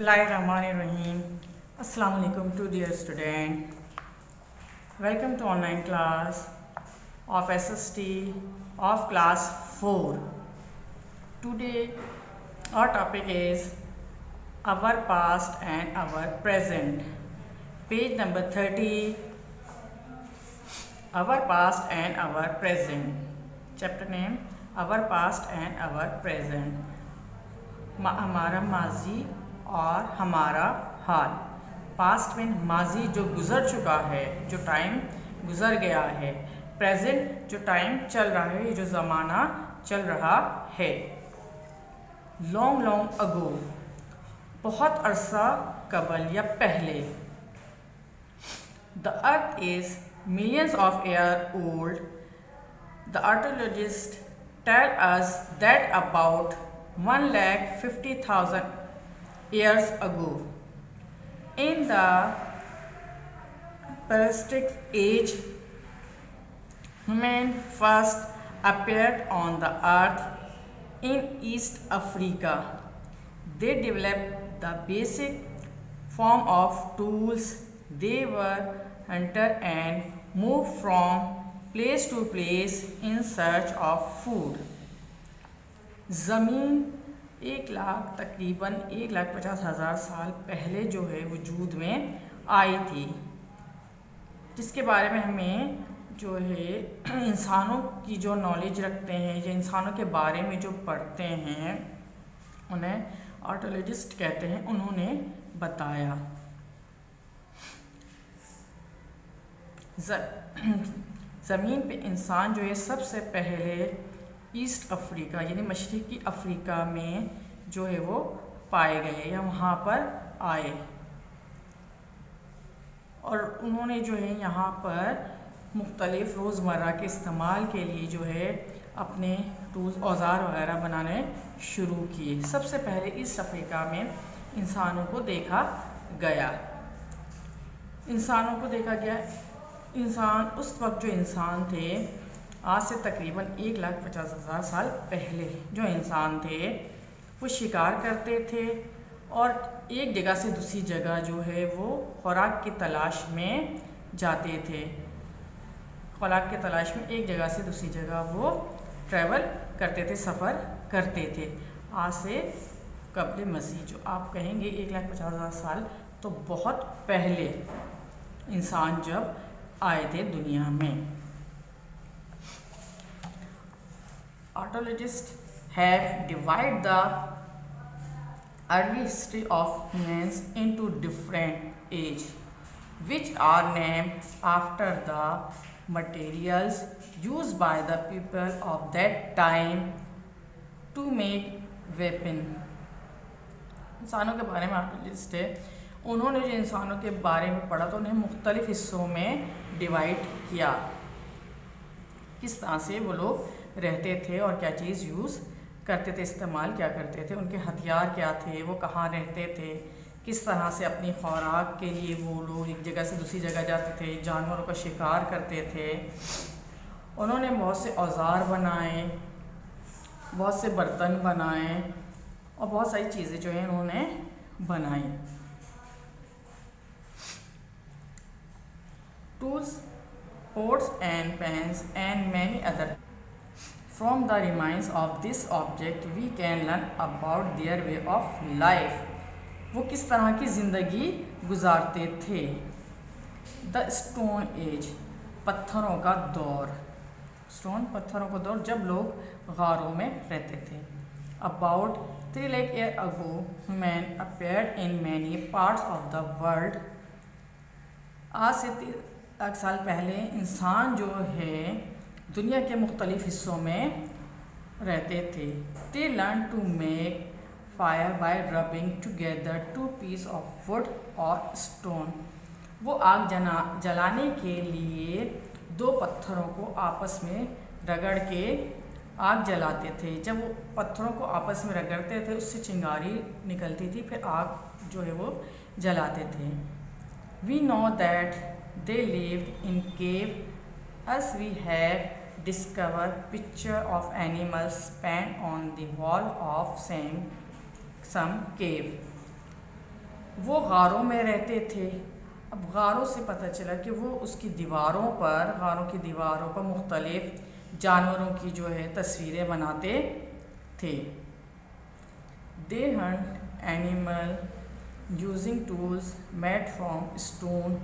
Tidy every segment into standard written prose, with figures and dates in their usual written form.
Bismillahirrahmanirrahim. Assalamu alaikum to dear student. Welcome to online class of SST of class 4. Today our topic is our past and our present. Page number 30. Our past and our present. Chapter name Our past and our present. हमारा माजी और हमारा हाल. Past में माजी जो गुज़र चुका है, जो टाइम गुज़र गया है. प्रेजेंट जो टाइम चल रहा है, जो ज़माना चल रहा है. लॉन्ग लॉन्ग अगो, बहुत अरसा कबल या पहले. The earth is millions of years old. The archaeologists tell us that about 150,000 years ago, in the prehistoric age, human first appeared on the earth in East Africa. They developed the basic form of tools. They were hunter and moved from place to place in search of food. ज़मीन तकरीबन 1,50,000 साल पहले जो है वजूद में आई थी, जिसके बारे में हमें जो है इंसानों की जो नॉलेज रखते हैं या इंसानों के बारे में जो पढ़ते हैं उन्हें आर्कियोलॉजिस्ट कहते हैं. उन्होंने बताया ज़मीन पे इंसान जो है सबसे पहले ईस्ट अफ्रीका यानी मशरक़ी अफ्रीका में जो है वो पाए गए या वहाँ पर आए. और उन्होंने जो है यहाँ पर मुख्तलिफ़ रोज़मर्रा के इस्तेमाल के लिए जो है अपने टूल्स औज़ार वगैरह बनाने शुरू किए. सबसे पहले ईस्ट अफ्रीका में इंसानों को देखा गया. इंसान उस वक्त जो इंसान थे, आज से तकरीबन 1,50,000 साल पहले जो इंसान थे वो शिकार करते थे और एक जगह से दूसरी जगह जो है वो खुराक की तलाश में जाते थे. खुराक की तलाश में एक जगह से दूसरी जगह वो ट्रैवल करते थे, सफ़र करते थे. आज से कब्ल मसीह जो आप कहेंगे 1,50,000 साल, तो बहुत पहले इंसान जब आए थे दुनिया में. Archaeologists have divided the early history of humans into different ages, which are named after the materials used by the people of that time to make weapon. इंसानों के बारे में आर्कियोलॉजिस्ट है, उन्होंने जो इंसानों के बारे में पढ़ा तो उन्हें मुख्तलिफ़ हिस्सों में डिवाइड किया, किस तरह से वो लोग रहते थे और क्या चीज़ यूज़ करते थे, इस्तेमाल क्या करते थे, उनके हथियार क्या थे, वो कहाँ रहते थे, किस तरह से अपनी खुराक के लिए वो लोग एक जगह से दूसरी जगह जाते थे, जानवरों का शिकार करते थे. उन्होंने बहुत से औज़ार बनाए, बहुत से बर्तन बनाए और बहुत सारी चीज़ें जो हैं उन्होंने बनाई. Tools, pots and pans and many other. From the remains of this object we can learn about their way of life. वो किस तरह की ज़िंदगी गुजारते थे. The Stone Age, पत्थरों का दौर. पत्थरों का दौर, जब लोग गारों में रहते थे. About 3 lakh years ago, man appeared in many parts of the world. आज से 3 लाख साल पहले इंसान जो है दुनिया के मुख्तलिफ़ हिस्सों में रहते थे. They learned to make fire by rubbing together 2 pieces of wood or stone. वो आग जलाने के लिए 2 पत्थरों को आपस में रगड़ के आग जलाते थे. जब वो पत्थरों को आपस में रगड़ते थे उससे चिंगारी निकलती थी, फिर आग जो है वो जलाते थे. We know that they lived in cave, as we have discovered picture of animals painted on the wall of some cave. वो गारों में रहते थे। अब गारों से पता चला कि वो उसकी दीवारों पर, गारों की दीवारों पर मुख्तलिफ जानवरों की जो है तस्वीरें बनाते थे। दे Hunt animal using tools made from stone,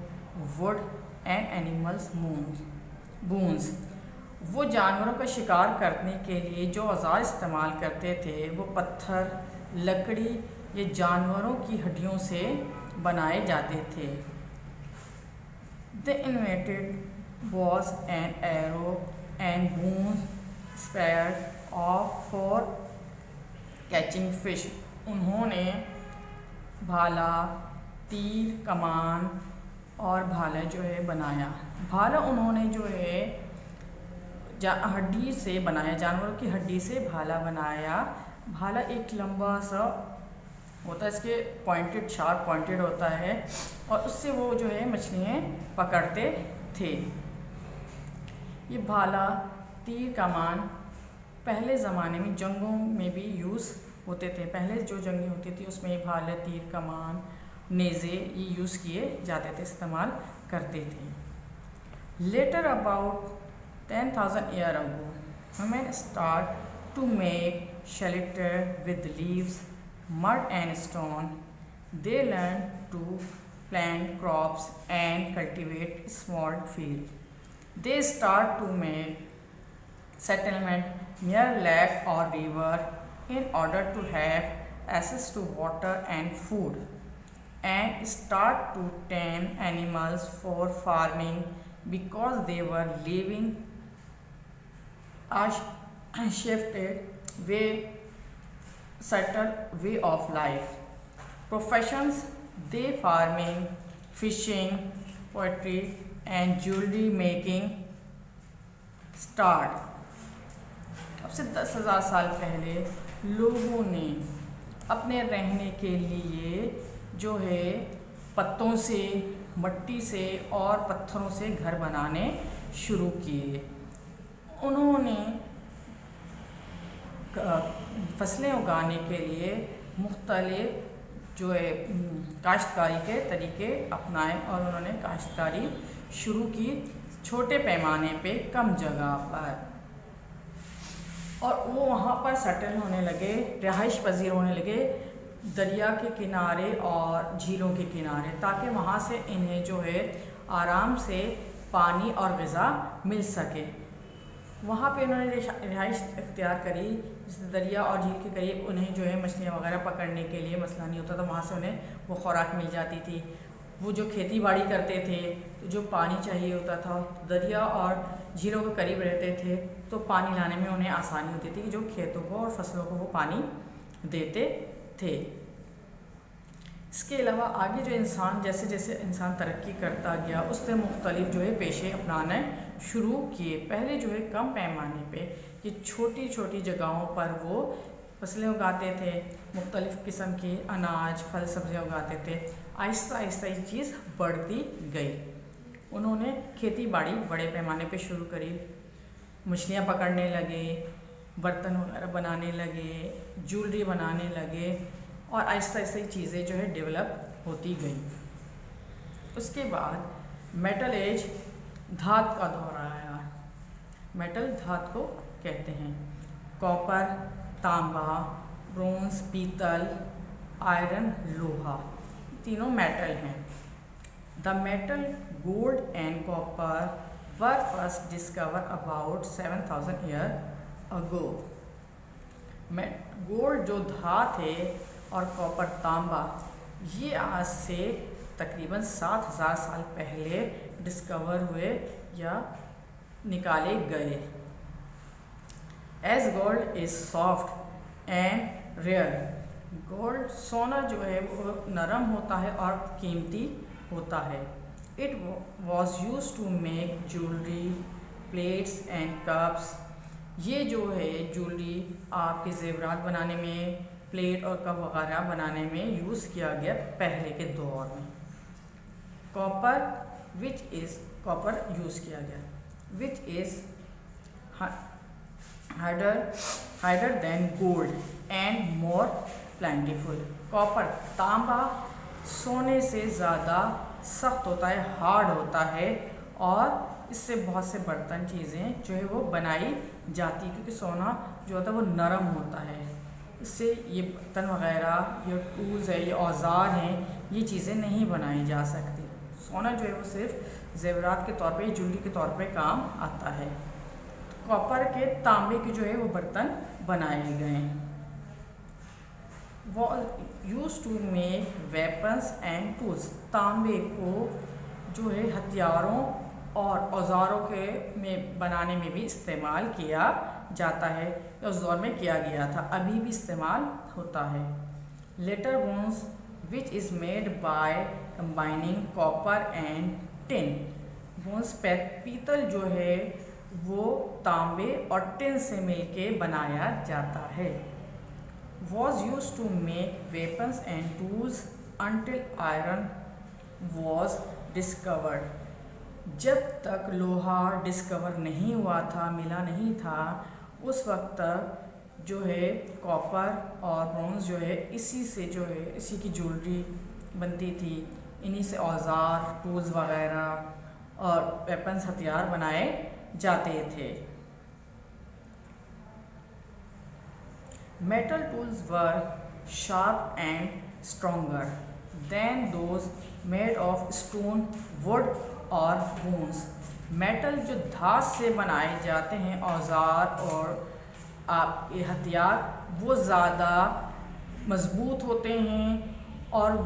would and animals bones. वो जानवरों का शिकार करने के लिए जो औजार इस्तेमाल करते थे वो पत्थर, लकड़ी या जानवरों की हड्डियों से बनाए जाते थे। They invented bows and arrow and boom spear for catching fish। उन्होंने भाला, तीर, कमान और भाला जो है बनाया। भाला उन्होंने जो है हड्डी से बनाया, जानवरों की हड्डी से भाला बनाया। भाला एक लंबा सा होता है, इसके पॉइंटेड, शार्प पॉइंटेड होता है और उससे वो जो है मछलियाँ पकड़ते थे। ये भाला, तीर, कमान पहले ज़माने में जंगों में भी यूज़ होते थे। पहले जो जंगें होती थी उसमें ये भाला, तीर, कमान, नेज़े ये यूज़ किए जाते थे, इस्तेमाल करते थे। Later about 10,000 years ago, women start to make shelter with leaves, mud and stone. They learn to plant crops and cultivate small fields. They start to make settlement near lake or river in order to have access to water and food, and start to tame animals for farming because they were living a shifted way, subtle way of life. Professions: they farming, fishing, poetry and jewelry making start। अब से 10,000 साल पहले लोगों ने अपने रहने के लिए जो है पत्तों से, मट्टी से और पत्थरों से घर बनाने शुरू किए। उन्होंने फसलें उगाने के लिए मुख्तलिफ जो है काश्तकारी के तरीके अपनाए और उन्होंने काश्तकारी शुरू की छोटे पैमाने पे, कम जगह पर, और वो वहाँ पर सेटल होने लगे, रिहाइश पजीर होने लगे दरिया के किनारे और झीलों के किनारे, ताकि वहाँ से इन्हें जो है आराम से पानी और ग़िज़ा मिल सके। वहाँ पे उन्होंने रिहाइश इख्तियार करी, जैसे दरिया और झील के करीब उन्हें जो है मछलियाँ वगैरह पकड़ने के लिए मसला नहीं होता था, वहाँ से उन्हें वो खुराक मिल जाती थी। वो जो खेती बाड़ी करते थे तो जो पानी चाहिए होता था, दरिया और झीलों के करीब रहते थे तो पानी लाने में उन्हें आसानी होती थी कि जो खेतों को और फसलों को वो पानी देते थे। इसके अलावा आगे जो इंसान, जैसे जैसे इंसान तरक्की करता गया, उससे मुख्तलिफ जो है पेशे अपनाने शुरू किए। पहले जो है कम पैमाने पे ये छोटी छोटी जगहों पर वो फसलें उगाते थे, मुख्तलिफ़ किस्म के अनाज, फल, सब्जियाँ उगाते थे। आहिस्ता आहिस्ता ये चीज़ बढ़ती गई। उन्होंने खेती बाड़ी बड़े पैमाने पे शुरू करी, मछलियाँ पकड़ने लगे, बर्तन वगैरह बनाने लगे, ज्वेलरी बनाने लगे और आहिस्ता आहिस्ता ये चीज़ें जो है डेवलप होती गई। उसके बाद मेटल एज, धात का दौर आया। मेटल धात को कहते हैं। कॉपर, तांबा, ब्रोंज, पीतल, आयरन, लोहा, तीनों मेटल हैं। The metal gold and copper were first discover about 7,000 years ago। Gold जो धात है और कॉपर, तांबा, ये आज से तकरीबन 7,000 साल पहले डिस्कवर हुए या निकाले गए। As gold is soft and rare. Gold, सोना जो है वो नरम होता है और कीमती होता है। It was use to make jewellery, plates and cups. ये जो है ज्वेलरी आपके जेवरात बनाने में, प्लेट और कप वगैरह बनाने में यूज़ किया गया पहले के दौर में। Copper, which is, copper use किया गया, which is harder than gold and more plentiful. Copper, तांबा, सोने से ज़्यादा सख्त होता है, हार्ड होता है, और इससे बहुत से बर्तन चीज़ें जो है वो बनाई जाती है, क्योंकि सोना जो होता है वो नरम होता है। इससे ये बर्तन वगैरह, ये टूल्स है, ये औजार हैं, ये चीज़ें नहीं बनाई जा सकती। सोना जो है वो सिर्फ जेवरात के तौर पे, ज्वेलरी के तौर पे काम आता है। कॉपर के, तांबे के जो है वो बर्तन बनाए गए। Was use to make weapons and tools. तांबे को जो है हथियारों और औजारों के में बनाने में भी इस्तेमाल किया जाता है, उस दौर में किया गया था, अभी भी इस्तेमाल होता है। Later bronze which is made by combining copper and tin. Bronze पीतल जो है वो तांबे और टिन से मिलके बनाया जाता है। was used to make weapons and tools until iron was discovered। जब तक लोहा डिस्कवर नहीं हुआ था, मिला नहीं था, उस वक्त तक जो है कॉपर और ब्रॉन्ज जो है इसी से जो है इसी की ज्वेलरी बनती थी, इन्हीं से औजार, टूल्स वगैरह और वेपन्स, हथियार बनाए जाते थे। Metal tools were sharp and stronger than those made of stone, would और बोन्स। मेटल जो धात से बनाए जाते हैं औजार और आपके हथियार, वो ज़्यादा मजबूत होते हैं और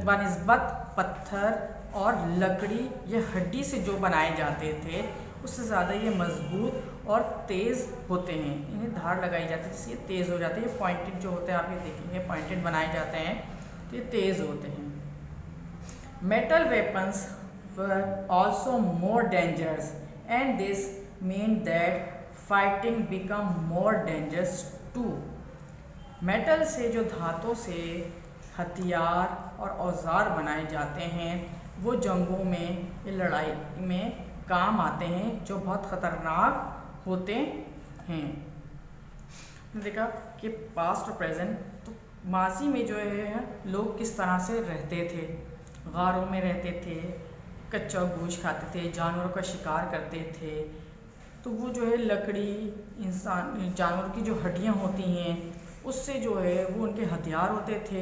बनिस्बत पत्थर और लकड़ी या हड्डी से जो बनाए जाते थे उससे ज़्यादा ये मजबूत और तेज़ होते हैं। इन्हें धार लगाई जाती है जिससे ये तेज़ हो जाते हैं। ये पॉइंटेड जो होते हैं, आप ये देखेंगे पॉइंटेड बनाए जाते हैं तो ये तेज़ होते हैं। Metal weapons were also more dangerous and this meant that fighting become more dangerous too। Metal से, जो धातों से हथियार और औजार बनाए जाते हैं वो जंगों में या लड़ाई में काम आते हैं, जो बहुत ख़तरनाक होते हैं। देखा कि पास्ट और प्रेजेंट, तो माजी में जो है लोग किस तरह से रहते थे, गारों में रहते थे, कच्चा गोश्त खाते थे, जानवरों का शिकार करते थे, तो वो जो है लकड़ी, इंसान, जानवर की जो हड्डियाँ होती हैं उससे जो है वो उनके हथियार होते थे,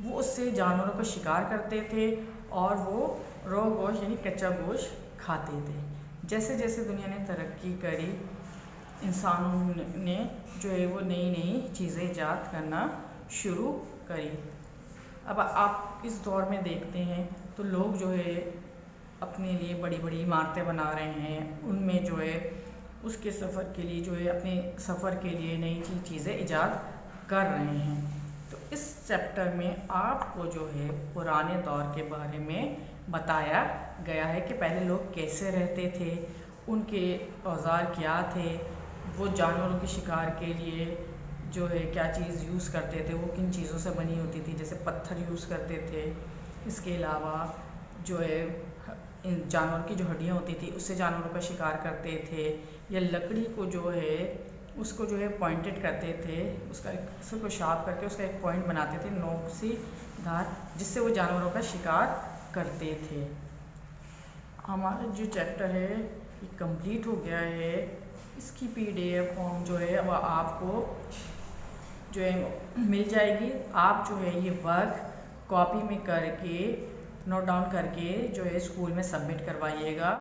वो उससे जानवरों का शिकार करते थे और वो रॉ गोश्त यानी कच्चा गोश्त खाते थे। जैसे जैसे दुनिया ने तरक्की करी, इंसानों ने जो है वो नई नई चीज़ें ईजाद करना शुरू करी। अब आप इस दौर में देखते हैं तो लोग जो है अपने लिए बड़ी बड़ी इमारतें बना रहे हैं, उनमें जो है उसके सफ़र के लिए जो है अपने सफ़र के लिए नई चीज़ें ईजाद कर रहे हैं। तो इस चैप्टर में आपको जो है पुराने दौर के बारे में बताया गया है कि पहले लोग कैसे रहते थे, उनके औजार क्या थे, वो जानवरों के शिकार के लिए जो है क्या चीज़ यूज़ करते थे, वो किन चीज़ों से बनी होती थी, जैसे पत्थर यूज़ करते थे। इसके अलावा जो है जानवर की जो हड्डियाँ होती थी उससे जानवरों का शिकार करते थे, या लकड़ी को जो है उसको जो है पॉइंटेड करते थे, उसको शार्प करके उसका एक पॉइंट बनाते थे, नोक सी धार, जिससे वो जानवरों का शिकार करते थे। हमारा जो चैप्टर है ये कंप्लीट हो गया है। इसकी PDF फॉर्म जो है वह आपको जो है मिल जाएगी। आप जो है ये वर्क कॉपी में करके, नोट डाउन करके जो है स्कूल में सबमिट करवाइएगा।